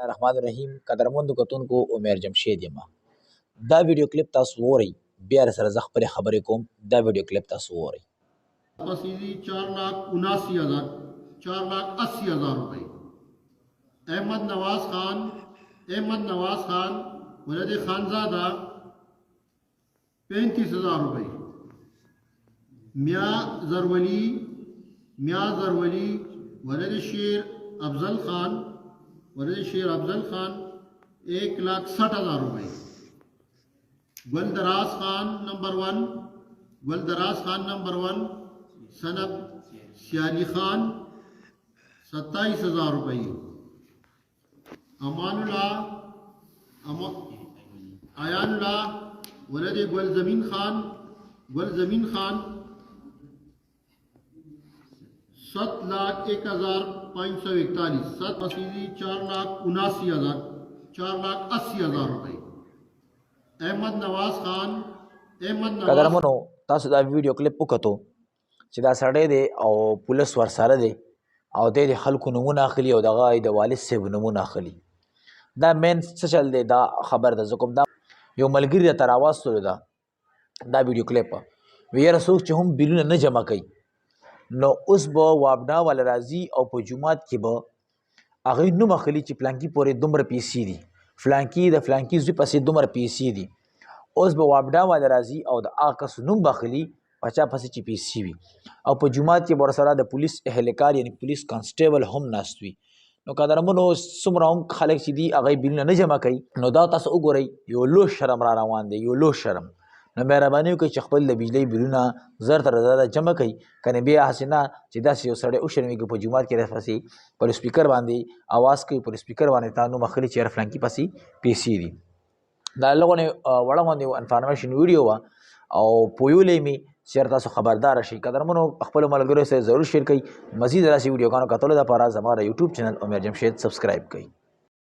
الرحمن الرحیم قدرمنو کتونکو عمر جمشید یم دا ویډیو کلیپ تاسو وورئ بیا سره زه خپلې خبرې کوم دا ویډیو کلیپ تاسو وورئ रसीदी 4,79,000 रुपए। अहमद नवाज खान वलद खानजादा 35,000 रुपए। मियाँ जरवली वलद शेर अफजल खान 1,60,000 रुपए। गुलदराज खान नंबर 1 सनब सियाली खान 27,000 रुपये। आयानुल्लाह वलद गुलजमीन खान 7,01,541। 4,79,000 रुपये। अहमद नवाज खान قدرمنو تاسو دا ویډیو کلیپ وکړو چې دا سړی دی او پولیس ورسره دی او د خلکو نمونه اخلي او دغه د والد صاحب نمونه اخلي دا مین څه چل دی دا خبر ده زه کوم دا یو ملګري درته راواستلو دا ویډیو کلیپ ویره څوک چې هم بیلونه نه جمع کوي نو اوس به وابنا والا راځي او په جومات کې به هغوی نوم اخلي چې فلانکي پورې دومره پیسې دي فلانکي د فلانکي زوی پسې دومره پیسې دي اوس به وابډا والا راځي او د هغه کس نوم به اخلي په چا پسې چې پیسې وي او په جومات کې به ورسره د پولیس اهلکار یعنې پولیس کانسټیبل هم ناست وي نو قدرمنو څومره هم خلک چې دي هغوی بیلونه نه جمع کوي نو دا تاسو وګورئ یو لوی شرم را روان دی یو لوی شرم نو مهرباني وکړئ چې خپل د بجلۍ بیلونه زر تر زره جمع کوئ کنې بیا هسې نه چې داسې یو سړی وشرمېږي په جومات کې راپسې پر سپیکر باندې اواز کوي پر سپیکر باندې تا نوم اخلي چې یاره فلانکي پسې پیسې دي دا لغونې وړه غوندې انفارمیشن ویډیو وه او پویولی مې چې تاسو خبردار شئ قدرمنو خپلو ملګرو سره ضرور شیر کړئ مزید داسې ویډیوګانو کتلو دپاره زما د یوټیوب چینل عمر جمشید سبسکرایب کړئ